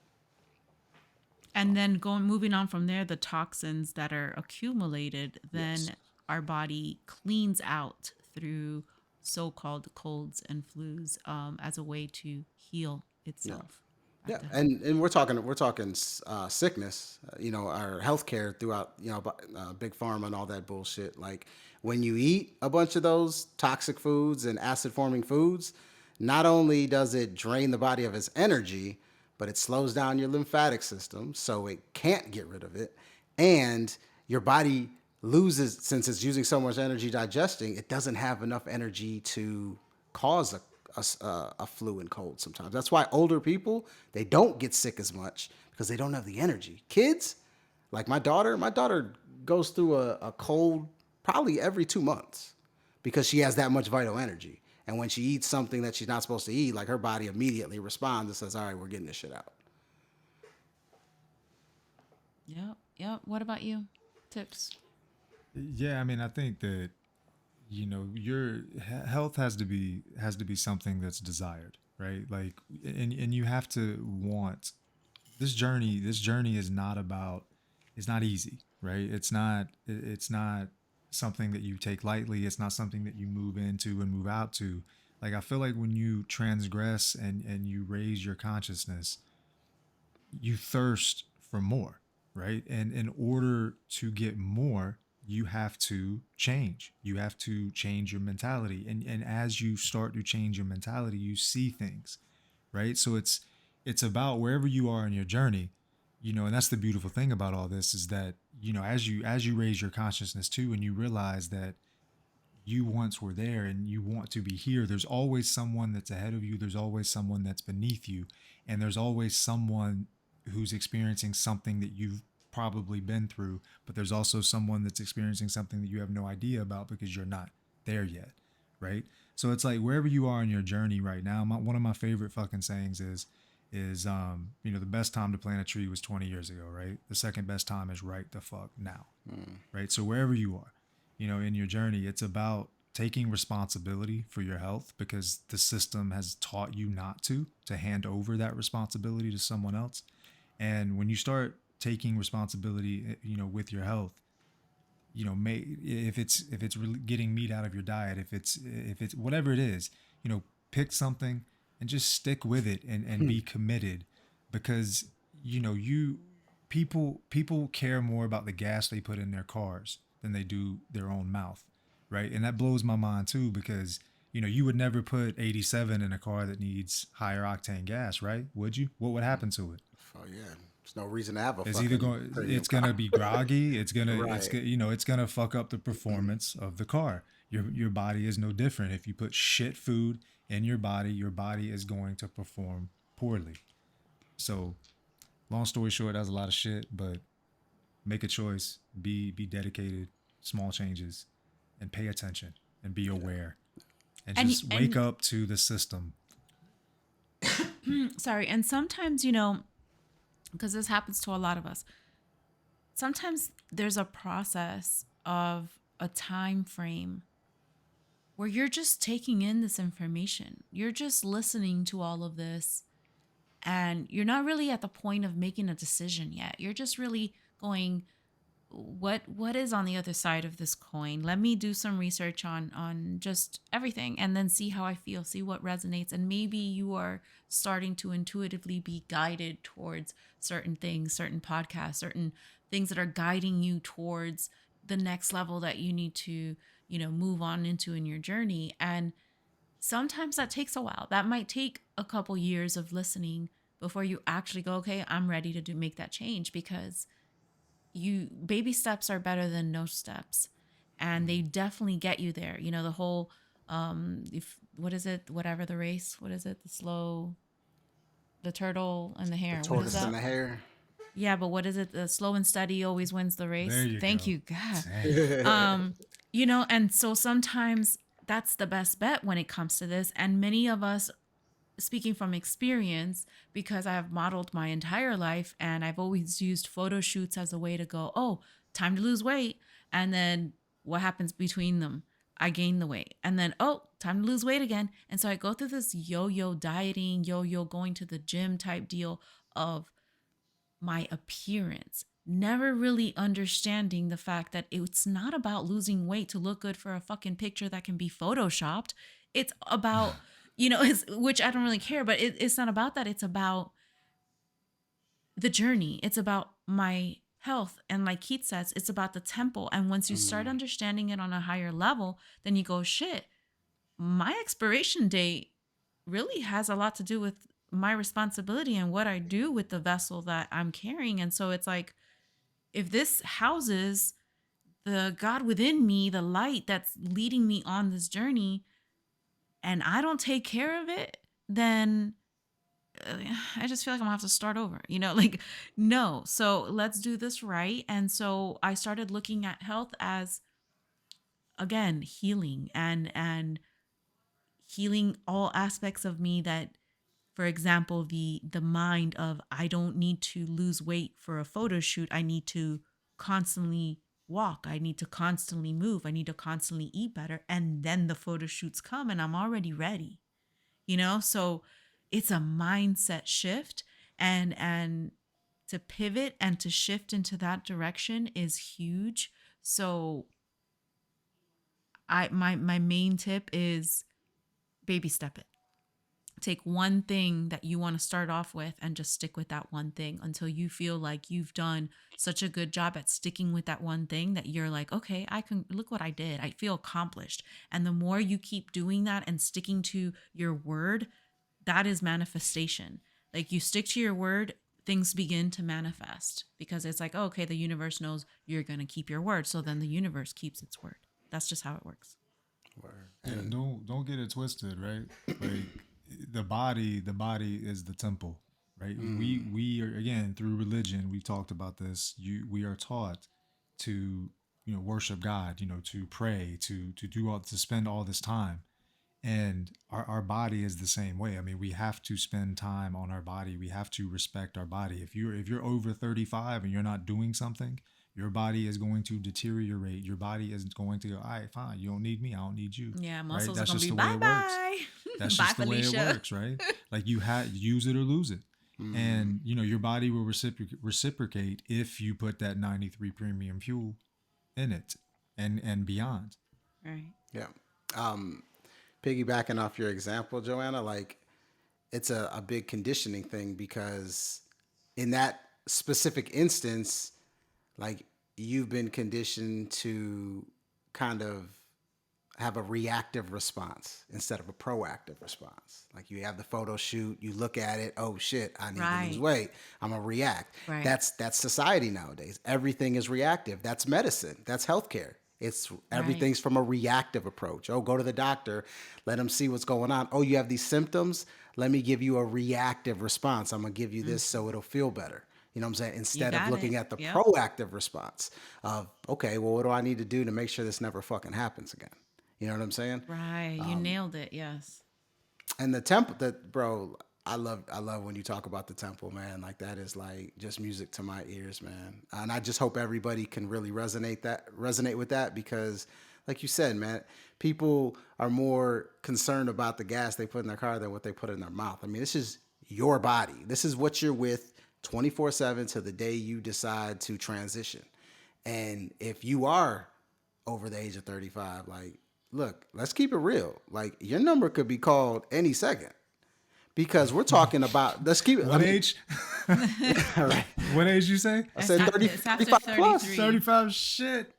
A: And then moving on from there, the toxins that are accumulated,
C: Yes.
A: then our body cleans out through so-called colds and flus, as a way to heal
C: Yeah.
A: itself
C: Yeah,
A: at the
C: and we're talking sickness, our healthcare throughout, big pharma and all that bullshit. Like when you eat a bunch of those toxic foods and acid forming foods, not only does it drain the body of its energy, but it slows down your lymphatic system, so it can't get rid of it, and your body loses since it's using so much energy digesting. It doesn't have enough energy to cause a flu and cold sometimes. That's why older people, they don't get sick as much because they don't have the energy. Kids, like my daughter goes through a cold probably every 2 months because she has that much vital energy. And when she eats something that she's not supposed to eat, like her body immediately responds and says, "All right, we're getting this shit out."
A: Yep, yep. What about you? Tips?
B: Yeah, I mean, I think that your health has to be something that's desired, right? Like, and you have to want this journey is not about, it's not easy, right? It's not something that you take lightly. It's not something that you move into and move out to. Like, I feel like when you transgress and you raise your consciousness, you thirst for more, right? And in order to get more, you have to change. You have to change your mentality. And as you start to change your mentality, you see things, right? So it's about wherever you are in your journey, and that's the beautiful thing about all this is that, as you raise your consciousness too, and you realize that you once were there and you want to be here, there's always someone that's ahead of you, there's always someone that's beneath you, and there's always someone who's experiencing something that you've probably been through, but there's also someone that's experiencing something that you have no idea about because you're not there yet, right? So it's like wherever you are in your journey right now, one of my favorite fucking sayings is the best time to plant a tree was 20 years ago, right? The second best time is right the fuck now, right? So wherever you are, in your journey, it's about taking responsibility for your health because the system has taught you not to hand over that responsibility to someone else. And when you start taking responsibility, with your health, if it's really getting meat out of your diet, if it's whatever it is, pick something and just stick with it and be committed because you people care more about the gas they put in their cars than they do their own mouth, right? And that blows my mind too because You would never put 87 in a car that needs higher octane gas, right? Would you? What would happen to it?
C: Oh yeah, there's no reason to have a
B: It's either
C: fucking
B: going,
C: premium
B: it's
C: car.
B: gonna be groggy.
C: Right.
B: It's gonna fuck up the performance of the car. Your body is no different. If you put shit food in your body is going to perform poorly. So, long story short, that's a lot of shit. But make a choice. Be dedicated. Small changes, and pay attention and be aware and just wake
A: And
B: up to the system.
A: sorry, and sometimes, because this happens to a lot of us, sometimes there's a process of a time frame where you're just taking in this information. You're just listening to all of this, and you're not really at the point of making a decision yet. You're just really going, what is on the other side of this coin? Let me do some research on just everything and then see how I feel, see what resonates. And maybe you are starting to intuitively be guided towards certain things, certain podcasts, certain things that are guiding you towards the next level that you need to, move on into in your journey. And sometimes that takes a while. That might take a couple years of listening before you actually go, okay, I'm ready to make that change, because you baby steps are better than no steps, and they definitely get you there. The whole if what is it, whatever the race, what is it, the turtle and the
C: The
A: hare, what is
C: tortoise and
A: that?
C: the hare.
A: Yeah, but what is it, the slow and steady always wins the
B: There
A: race.
B: you
A: Thank
B: go.
A: you, God.
B: Dang.
A: And so sometimes that's the best bet when it comes to this. And many of us, speaking from experience, because I have modeled my entire life and I've always used photo shoots as a way to go, oh, time to lose weight. And then what happens between them? I gain the weight. And then, oh, time to lose weight again. And so I go through this yo yo dieting, yo yo going to the gym type deal of my appearance, never really understanding the fact that it's not about losing weight to look good for a fucking picture that can be photoshopped. It's about, which I don't really care, but it's not about that. It's about the journey. It's about my health. And like Keith says, it's about the temple. And once you start
C: Mm.
A: understanding it on a higher level, then you go, shit, my expiration date really has a lot to do with my responsibility and what I do with the vessel that I'm carrying. And so it's like, if this houses the God within me, the light that's leading me on this journey, and I don't take care of it, then I just feel like I'm gonna have to start over, like, no. So let's do this right. And so I started looking at health as, again, healing and healing all aspects of me that, for example, the mind of, I don't need to lose weight for a photo shoot. I need to constantly walk. I need to constantly move. I need to constantly eat better. And then the photo shoots come and I'm already ready. So it's a mindset shift, and to pivot and to shift into that direction is huge. So my main tip is baby step it. Take one thing that you want to start off with and just stick with that one thing until you feel like you've done such a good job at sticking with that one thing that you're like, okay, I can look what I did. I feel accomplished. And the more you keep doing that and sticking to your word, that is manifestation. Like, you stick to your word, things begin to manifest, because it's like, oh, okay, the universe knows you're going to keep your word. So then the universe keeps its word. That's just how it works.
C: Word.
B: Yeah,
C: And
B: don't get it twisted, right? Like the body is the temple, right?
C: mm,
B: We are, again, through religion, we've talked about this. We are taught to, worship God, to pray, to do all, to spend all this time. And our body is the same way. I mean, we have to spend time on our body. We have to respect our body. If you're over 35 and you're not doing something, your body is going to deteriorate. Your body is going to go, all right, fine, you don't need me, I don't need you.
A: Yeah,
B: Right?
A: muscles are
B: That's
A: going to
B: just
A: be
B: the way
A: bye
B: it works.
A: bye.
B: That's
A: Bye,
B: just the way it
A: Felicia.
B: works, right? Like, you have, use it or lose it.
C: mm,
B: And your body will reciprocate if you put that 93 premium fuel in it and beyond.
A: Right.
C: yeah. Um, Piggybacking off your example, Joanna, like it's a big conditioning thing because in that specific instance, like you've been conditioned to kind of have a reactive response instead of a proactive response. Like you have the photo shoot, you look at it, oh shit, I need to lose
A: Right.
C: weight. I'm gonna react.
A: Right.
C: That's society nowadays. Everything is reactive. That's medicine. That's healthcare. It's
A: Right.
C: everything's from a reactive approach. Oh, go to the doctor, let them see what's going on. Oh, you have these symptoms. Let me give you a reactive response. I'm gonna give you this
A: Mhm.
C: so it'll feel better. You know what I'm saying?
A: You
C: Instead of
A: got it.
C: looking at the
A: Yep.
C: proactive response of, okay, well, what do I need to do to make sure this never fucking happens again? You know what I'm saying?
A: Right. You nailed it. Yes.
C: And the temple, that bro, I love when you talk about the temple, man. Like that is like just music to my ears, man. And I just hope everybody can really resonate with that because, like you said, man, people are more concerned about the gas they put in their car than what they put in their mouth. I mean, this is your body. This is what you're with 24/7 to the day you decide to transition. And if you are over the age of 35, like, look, let's keep it real. Like, your number could be called any second because we're talking about, let's keep it, I
B: What
C: mean,
B: age?
C: all right.
B: What age you say?
C: I said 30,
A: It's after
C: 35 plus.
A: 33.
B: 35 shit.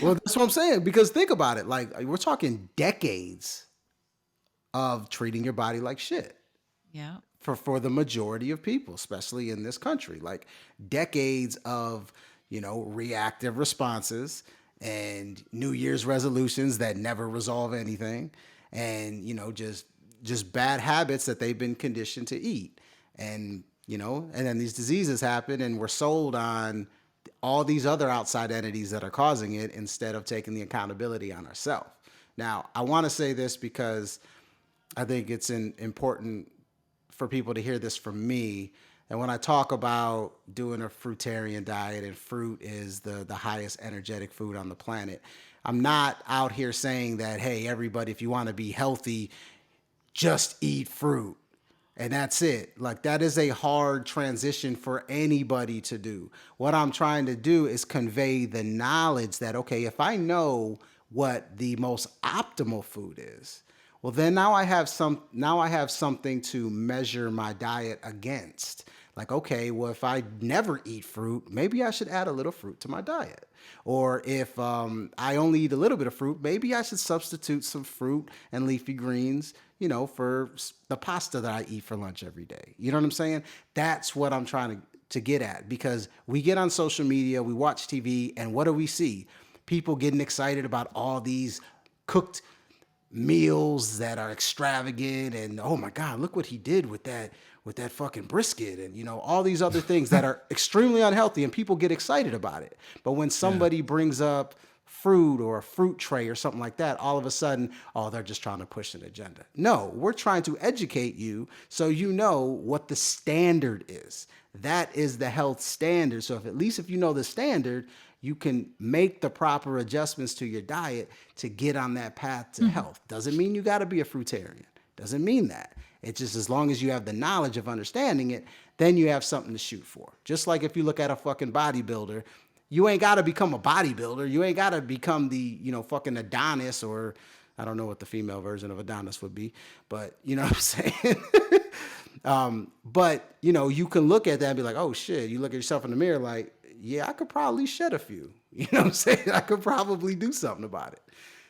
C: Well, that's what I'm saying because think about it. Like, we're talking decades of treating your body like shit.
A: Yeah.
C: For the majority of people, especially in this country. Like decades of, reactive responses and New Year's resolutions that never resolve anything and, just bad habits that they've been conditioned to eat. And, and then these diseases happen and we're sold on all these other outside entities that are causing it instead of taking the accountability on ourselves. Now, I want to say this because I think it's important for people to hear this from me. And when I talk about doing a fruitarian diet and fruit is the highest energetic food on the planet, I'm not out here saying that, hey, everybody, if you want to be healthy, just eat fruit and that's it. Like that is a hard transition for anybody to do. What I'm trying to do is convey the knowledge that, okay, if I know what the most optimal food is, well then now I have something to measure my diet against. Like, okay, well, if I never eat fruit, maybe I should add a little fruit to my diet. Or if I only eat a little bit of fruit, maybe I should substitute some fruit and leafy greens, for the pasta that I eat for lunch every day. You know what I'm saying? That's what I'm trying to get at because we get on social media, we watch TV, and what do we see? People getting excited about all these cooked meals that are extravagant and oh my god, look what he did with that fucking brisket and all these other things that are extremely unhealthy and people get excited about it. But when
B: Yeah.
C: somebody brings up fruit or a fruit tray or something like that, all of a sudden, oh, they're just trying to push an agenda. No, we're trying to educate you so you know what the standard is. That is the health standard. So if at least if you know the standard, you can make the proper adjustments to your diet to get on that path to
A: Mhm.
C: health. Doesn't mean you got to be a fruitarian. Doesn't mean that. It's just as long as you have the knowledge of understanding it, then you have something to shoot for. Just like if you look at a fucking bodybuilder, you ain't got to become a bodybuilder. You ain't got to become the, fucking Adonis or I don't know what the female version of Adonis would be, but you know what I'm saying? But, you can look at that and be like, oh shit, you look at yourself in the mirror like, yeah, I could probably shed a few. You know what I'm saying? I could probably do something about it.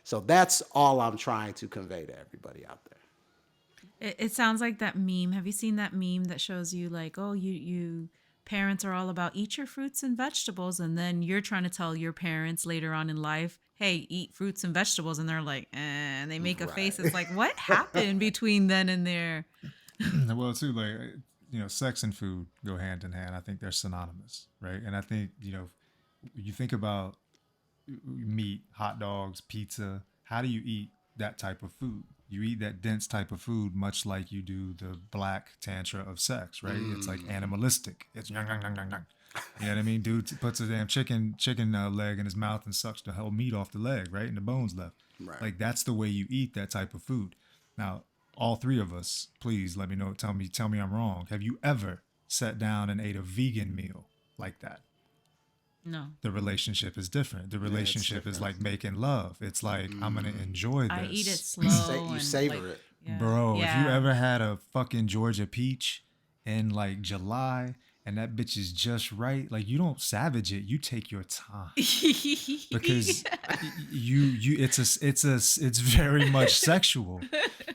C: So that's all I'm trying to convey to everybody out there.
A: It sounds like that meme. Have you seen that meme that shows you like, oh, you parents are all about eat your fruits and vegetables, and then you're trying to tell your parents later on in life, hey, eat fruits and vegetables, and they're like, and they make a face.
C: Right.
A: It's like, what happened between then and there?
B: Well, too, like, sex and food go hand in hand. I think they're synonymous, right? And I think, you think about meat, hot dogs, pizza. How do you eat that type of food? You eat that dense type of food much like you do the black tantra of sex, right? It's like animalistic. It's yang, yang, yang, yang, yang. You know what I mean? Dude puts a damn chicken leg in his mouth and sucks the whole meat off the leg, right? And the bones left.
C: Right.
B: Like that's the way you eat that type of food. Now, all three of us, please let me know. Tell me I'm wrong. Have you ever sat down and ate a vegan meal like that?
A: No,
B: The relationship is different. The
C: it's
B: relationship is
C: different.
B: like making love. It's like I'm gonna enjoy this.
A: I eat it
C: You,
A: slow.
C: you
A: and
C: savor
A: like,
C: it.
A: yeah.
B: Bro, if you
A: Yeah.
B: ever had a fucking Georgia peach in like July and that bitch is just right, like you don't savage it, you take your time because it's very much sexual,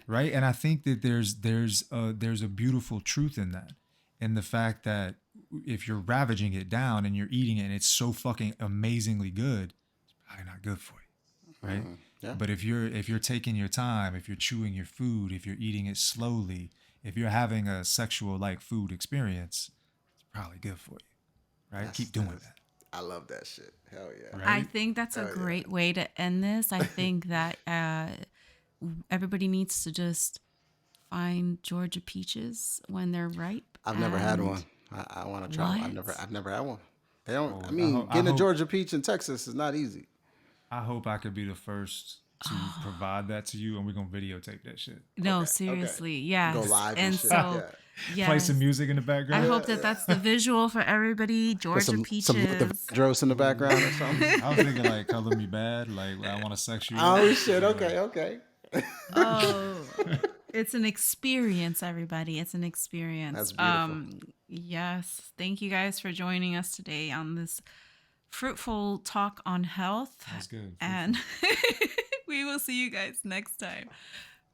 B: right? And I think that there's a beautiful truth in that, in the fact that if you're ravaging it down and you're eating it and it's so fucking amazingly good, it's probably not good for you, right?
C: Yeah.
B: But if you're taking your time, if you're chewing your food, if you're eating it slowly, if you're having a sexual like food experience, it's probably good for you, right? Keep doing that.
C: I love that shit. Hell yeah.
B: Right?
A: I think that's a great way to end this. I think that everybody needs to just find Georgia peaches when they're ripe.
C: I've never had
A: and-
C: one. I want to try one.
A: What?
C: I've never had one. They don't.
B: Oh,
C: I mean,
B: I
C: getting a
B: hope-
C: Georgia peach in Texas is not easy.
B: I hope I could be the first to provide that to you, and we're gonna videotape that shit.
A: No,
C: Okay,
A: seriously,
C: okay.
A: yes.
C: Go live and shit,
A: so,
C: yeah.
A: yes.
B: Play some music in the background.
A: I hope that that's the visual for everybody.
C: Put
A: Georgia
C: some
A: peaches.
C: Luther Vandross in the background or something.
B: I was thinking like "Color Me Bad," like I want to sex you.
C: Oh
B: up.
C: shit! Okay, okay.
A: Oh, it's an experience, everybody. It's an experience.
C: That's beautiful.
A: Yes. Thank you guys for joining us today on this fruitful talk on health.
B: That's good.
A: And we will see you guys next time.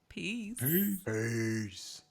A: Peace.
B: Peace.
C: Peace.